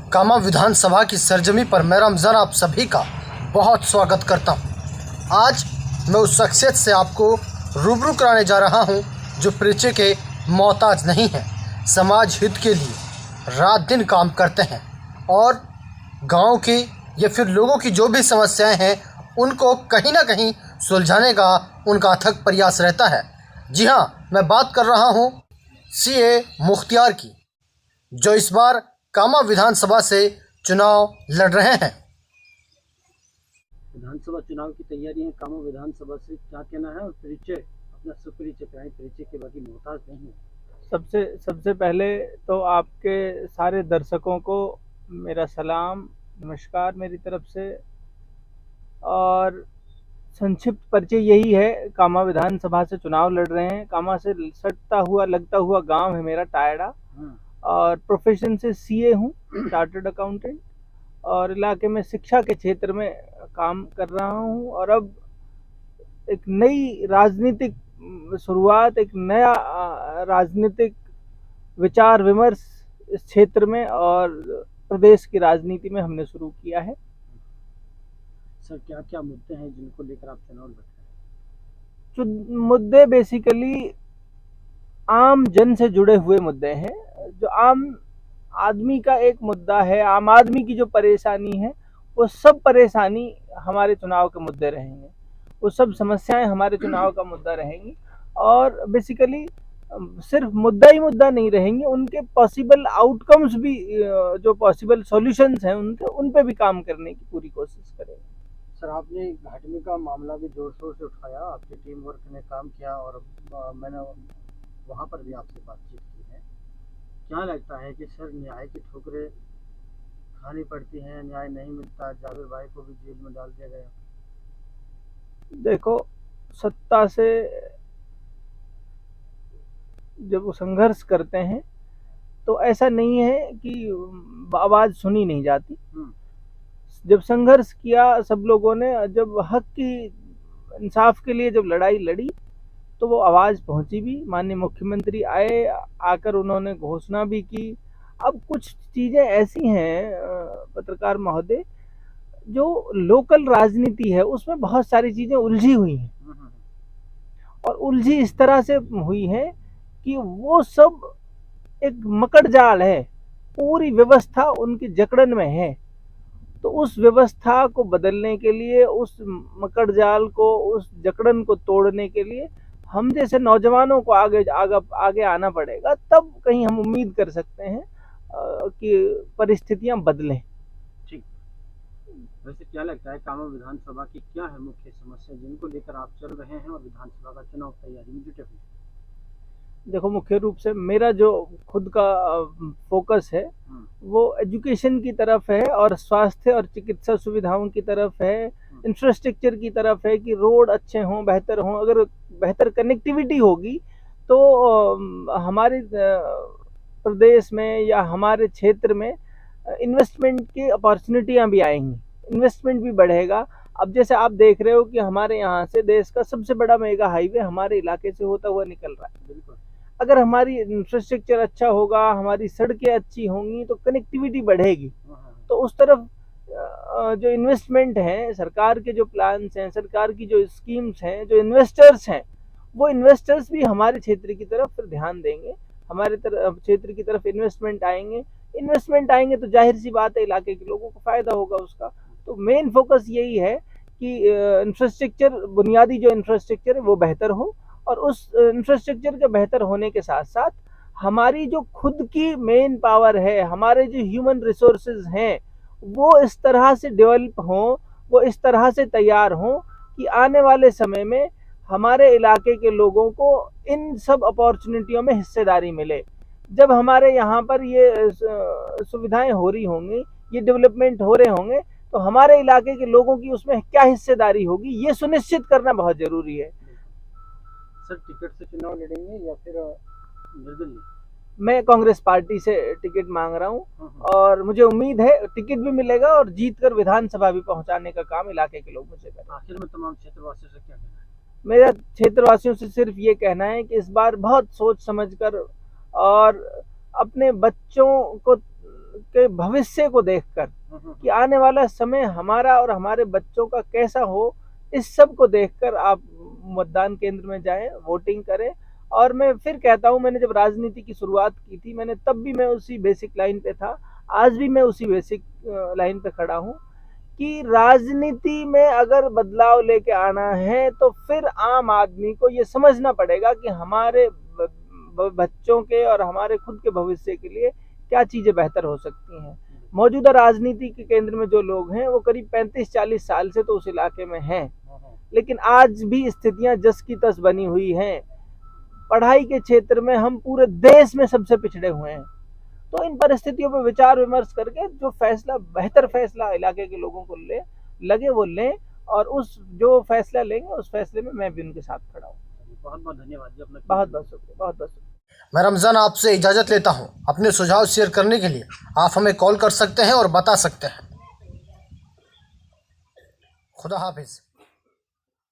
कामा विधानसभा की सरजमी पर मैं रमज़ान आप सभी का बहुत स्वागत करता हूं। आज मैं उस शख्सियत से आपको रूबरू कराने जा रहा हूं जो परिचय के मोहताज नहीं हैं, समाज हित के लिए रात दिन काम करते हैं और गांव की या फिर लोगों की जो भी समस्याएं हैं उनको कहीं ना कहीं सुलझाने का उनका अथक प्रयास रहता है। जी हाँ, मैं बात कर रहा हूं सीए मुख्तियार की, जो इस बार कामा विधानसभा से चुनाव लड़ रहे हैं। विधानसभा चुनाव की तैयारी है कामा विधानसभा से, क्या कहना है और परिचय अपना सुपरिचय कराएं, परिचय के बाकी मोहताज नहीं है। सबसे पहले तो आपके सारे दर्शकों को मेरा सलाम, नमस्कार मेरी तरफ से। और संक्षिप्त परिचय यही है, कामा विधानसभा से चुनाव लड़ रहे हैं। कामा से सटता हुआ लगता हुआ गांव है मेरा टायड़ा, और प्रोफेशन से सीए हूँ, चार्टर्ड अकाउंटेंट, और इलाके में शिक्षा के क्षेत्र में काम कर रहा हूँ। और अब एक नई राजनीतिक शुरुआत, एक नया राजनीतिक विचार विमर्श इस क्षेत्र में और प्रदेश की राजनीति में हमने शुरू किया है। सर, क्या क्या मुद्दे हैं जिनको लेकर आप चुनाव लड़ रहे हैं? मुद्दे बेसिकली आम जन से जुड़े हुए मुद्दे हैं। जो आम आदमी का एक मुद्दा है, आम आदमी की जो परेशानी है, वो सब परेशानी हमारे चुनाव के मुद्दे रहेंगे, वो सब समस्याएं हमारे चुनाव का मुद्दा रहेंगी। और बेसिकली सिर्फ मुद्दा ही मुद्दा नहीं रहेंगे, उनके पॉसिबल आउटकम्स भी, जो पॉसिबल सॉल्यूशंस हैं उन पे भी काम करने की पूरी कोशिश करेंगे। सर, आपने घाटनी का मामला भी जोर शोर से उठाया, आपके टीम वर्क ने काम किया और मैंने वहाँ पर भी आपसे बातचीत की है। क्या लगता है कि सर न्याय की ठोकरें खानी पड़ती हैं, न्याय नहीं मिलता, जावेद भाई को भी जेल में डाल दिया गया? देखो, सत्ता से जब वो संघर्ष करते हैं तो ऐसा नहीं है कि आवाज सुनी नहीं जाती। जब संघर्ष किया सब लोगों ने, जब हक की इंसाफ के लिए जब लड़ाई लड़ी तो वो आवाज पहुंची भी। माननीय मुख्यमंत्री आए, आकर उन्होंने घोषणा भी की। अब कुछ चीजें ऐसी हैं पत्रकार महोदय, जो लोकल राजनीति है उसमें बहुत सारी चीजें उलझी हुई हैं, और उलझी इस तरह से हुई है कि वो सब एक मकड़ जाल है, पूरी व्यवस्था उनकी जकड़न में है। तो उस व्यवस्था को बदलने के लिए, उस मकड़ जाल को, उस जकड़न को तोड़ने के लिए हम जैसे नौजवानों को आगे आना पड़ेगा, तब कहीं हम उम्मीद कर सकते हैं कि परिस्थितियां बदलें। ठीक। वैसे क्या लगता है कामा विधानसभा की क्या है मुख्य समस्या जिनको लेकर आप चल रहे हैं और विधानसभा का चुनाव तैयारी में जुटे हुए? देखो, मुख्य रूप से मेरा जो खुद का फोकस है वो एजुकेशन की तरफ है, और स्वास्थ्य और चिकित्सा सुविधाओं की तरफ है, इंफ्रास्ट्रक्चर की तरफ है कि रोड अच्छे हों, बेहतर हों। अगर बेहतर कनेक्टिविटी होगी तो हमारे प्रदेश में या हमारे क्षेत्र में इन्वेस्टमेंट की अपॉर्चुनिटियां भी आएंगी, इन्वेस्टमेंट भी बढ़ेगा। अब जैसे आप देख रहे हो कि हमारे यहाँ से देश का सबसे बड़ा मेगा हाईवे हमारे इलाके से होता हुआ निकल रहा है। बिल्कुल। अगर हमारी इंफ्रास्ट्रक्चर अच्छा होगा, हमारी सड़कें अच्छी होंगी तो कनेक्टिविटी बढ़ेगी। तो उस तरफ जो इन्वेस्टमेंट है, सरकार के जो प्लान्स हैं, सरकार की जो स्कीम्स हैं, जो इन्वेस्टर्स हैं, वो इन्वेस्टर्स भी हमारे क्षेत्र की तरफ फिर ध्यान देंगे, हमारे क्षेत्र की तरफ इन्वेस्टमेंट आएंगे तो जाहिर सी बात है इलाके के लोगों को फायदा होगा उसका। तो मेन फोकस यही है कि इंफ्रास्ट्रक्चर, बुनियादी जो इंफ्रास्ट्रक्चर है वो बेहतर हो, और उस इंफ्रास्ट्रक्चर के बेहतर होने के साथ साथ हमारी जो खुद की मेन पावर है, हमारे जो ह्यूमन रिसोर्सेज हैं, वो इस तरह से डेवलप हों, वो इस तरह से तैयार हों कि आने वाले समय में हमारे इलाके के लोगों को इन सब अपॉर्चुनिटियों में हिस्सेदारी मिले। जब हमारे यहाँ पर ये सुविधाएं हो रही होंगी, ये डेवलपमेंट हो रहे होंगे, तो हमारे इलाके के लोगों की उसमें क्या हिस्सेदारी होगी, ये सुनिश्चित करना बहुत जरूरी है। सर, टिकट से चुनाव लड़ेंगे या फिर निर्दलीय? मैं कांग्रेस पार्टी से टिकट मांग रहा हूं, और मुझे उम्मीद है टिकट भी मिलेगा और जीतकर विधानसभा भी पहुंचाने का काम इलाके के लोग मुझे करें। आखिर में तमाम क्षेत्रवासियों से क्या कहना है? मेरा क्षेत्रवासियों से सिर्फ ये कहना है कि इस बार बहुत सोच समझकर और अपने बच्चों को के भविष्य को देखकर कि आने वाला समय हमारा और हमारे बच्चों का कैसा हो, इस सब को देखकर आप मतदान केंद्र में जाएं, वोटिंग करें। और मैं फिर कहता हूं, मैंने जब राजनीति की शुरुआत की थी, मैंने तब भी मैं उसी बेसिक लाइन पे था, आज भी मैं उसी बेसिक लाइन पे खड़ा हूं कि राजनीति में अगर बदलाव लेके आना है तो फिर आम आदमी को ये समझना पड़ेगा कि हमारे बच्चों के और हमारे खुद के भविष्य के लिए क्या चीजें बेहतर हो सकती हैं। मौजूदा राजनीति के केंद्र में जो लोग हैं वो करीब 35-40 साल से तो उस इलाके में हैं, लेकिन आज भी स्थितियां जस की तस बनी हुई हैं। पढ़ाई के क्षेत्र में हम पूरे देश में सबसे पिछड़े हुए हैं। तो इन परिस्थितियों पर विचार विमर्श करके जो फैसला, बेहतर फैसला इलाके के लोगों को लगे वो लें, और उस जो फैसला लेंगे उस फैसले में मैं भी उनके साथ खड़ा हूँ। बहुत बहुत धन्यवाद जी, अपना बहुत बहुत शुक्रिया, बहुत बहुत शुक्रिया। मैं रमज़ान आपसे इजाज़त लेता हूं। अपने सुझाव शेयर करने के लिए आप हमें कॉल कर सकते हैं और बता सकते हैं। खुदा हाफिज़।